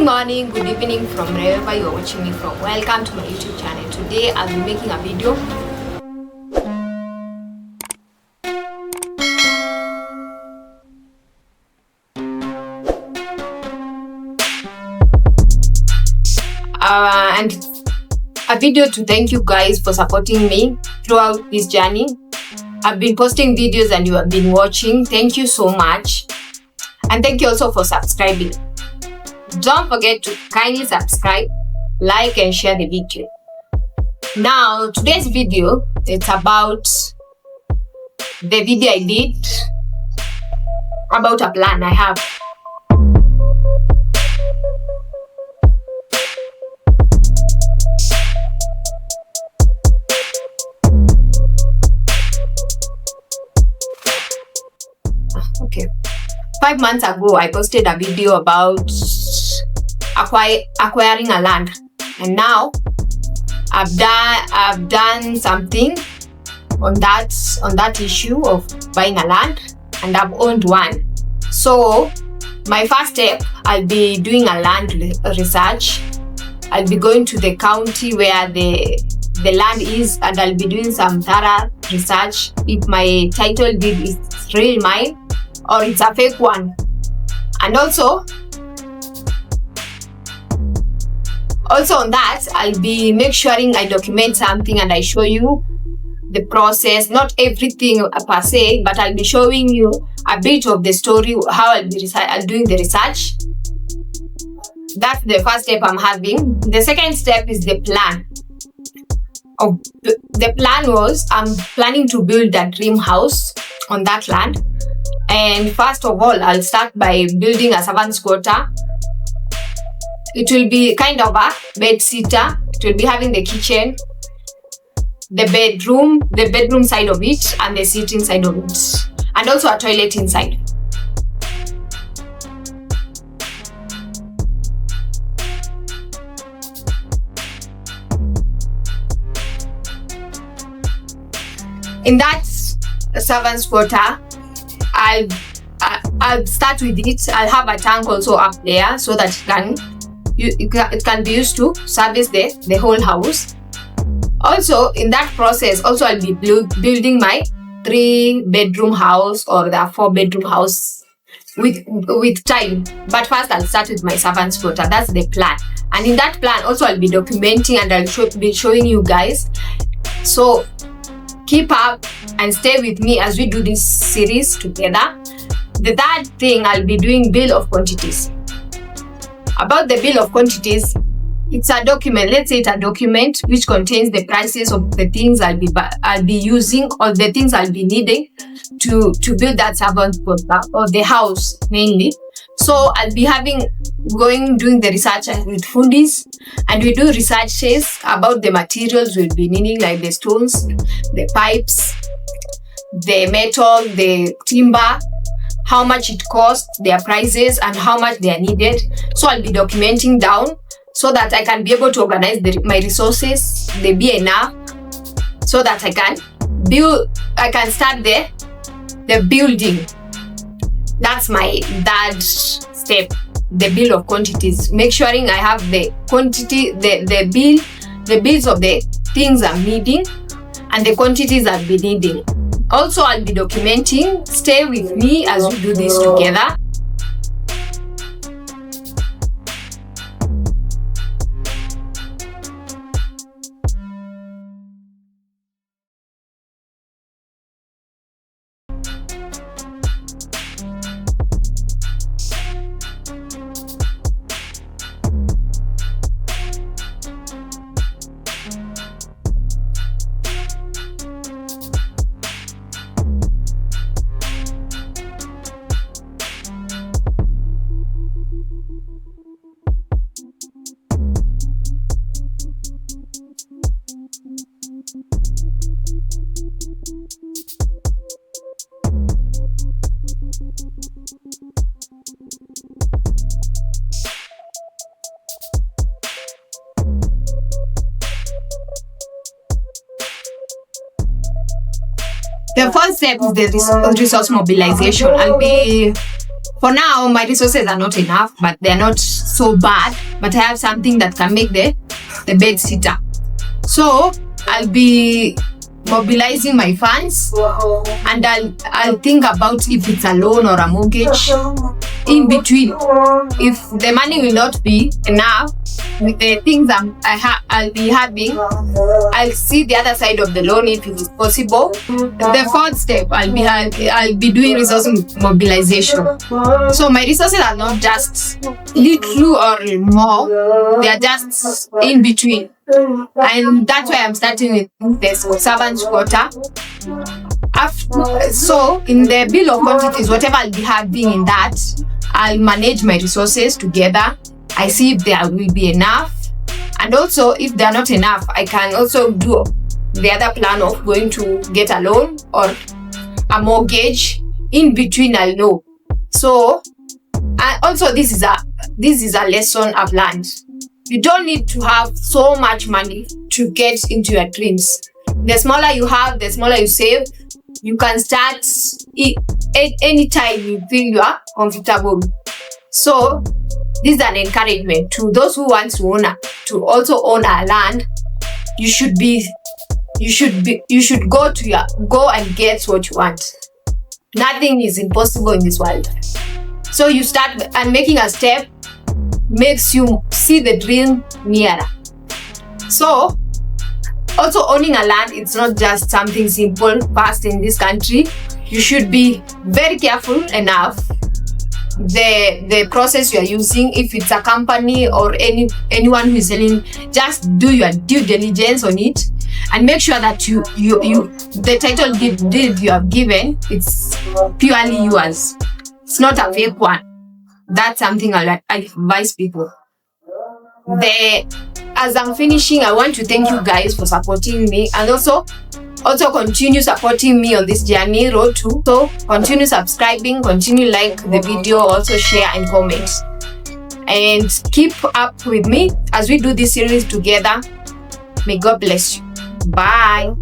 morning, good evening from wherever you're watching me from. Welcome to my YouTube channel. Today I'll be making a video and a video to thank you guys for supporting me throughout this journey. I've been posting videos and you have been watching. Thank you so much, and thank you also for subscribing. Don't forget to kindly subscribe, like and share the video. Now today's video, it's about the video I did about a plan I have. Okay. 5 months ago, I posted a video about acquiring a land, and now I've done something on that issue of buying a land, and I've owned one. So my first step, I'll be doing a land research. I'll be going to the county where the land is, and I'll be doing some thorough research if my title deed is really mine or it's a fake one. And also on that, I'll be make sure I document something and I show you the process, not everything per se, but I'll be showing you a bit of the story, how I'll doing the research. That's the first step I'm having. The second step is the plan. The plan was I'm planning to build a dream house on that land. And first of all, I'll start by building a servant's quarter. It will be kind of a bed sitter. It will be having the kitchen, the bedroom side of it, and the sitting side of it, and also a toilet inside. In that servant's quarter, I'll start with it. I'll have a tank also up there so that it can be used to service the whole house. Also, in that process, I'll be building my 3-bedroom house or the 4-bedroom house with time. But first, I'll start with my servant's quarter. That's the plan. And in that plan, also I'll be documenting and I'll be showing you guys. So keep up and stay with me as we do this series together. The third thing, I'll be doing bill of quantities. About the bill of quantities, it's a document. Let's say it's a document which contains the prices of the things I'll be using, or the things I'll be needing to build that servant quarter or the house mainly. So I'll be doing the research with fundis, and we do researches about the materials we'll be needing, like the stones, the pipes, the metal, the timber, how much it costs, their prices, and how much they are needed. So I'll be documenting down so that I can be able to organize my resources, they be enough, so that I can start the building. That's my third step, the bill of quantities. Make sure I have the quantity, the bills of the things I'm needing and the quantities I'll be needing. Also, I'll be documenting. Stay with me as we do this together. The first step is the resource mobilization. I'll be For now, my resources are not enough, but they're not so bad. But I have something that can make the bed sitter. So I'll be mobilizing my funds, and I'll think about if it's a loan or a mortgage. In between, if the money will not be enough with the things I'll be having, I'll see the other side of the loan if it is possible. The fourth step, I'll be doing resource mobilization. So my resources are not just little or more, they are just in between. And that's why I'm starting with the servants quota. So in the bill of quantities, whatever I'll be having in that, I'll manage my resources together. I see if there will be enough, and also if they're not enough, I can also do the other plan of going to get a loan or a mortgage. In between, I'll know. So also this is a lesson I've learned. You don't need to have so much money to get into your dreams. The smaller you have, the smaller you save. You can start anytime you feel you are comfortable. So this is an encouragement to those who want to also own a land. You should go and get what you want. Nothing is impossible in this world. So you start, and making a step makes you see the dream nearer. So also owning a land, it's not just something simple, fast in this country. You should be very careful enough the process you are using. If it's a company or anyone who is selling, just do your due diligence on it and make sure that the title deed you have given, it's purely yours. It's not a fake one. That's something I advise people. As I'm finishing, I want to thank you guys for supporting me, and also continue supporting me on this journey road to. So continue subscribing, continue like the video, also share and comment, and keep up with me as we do this series together. May God bless you. Bye.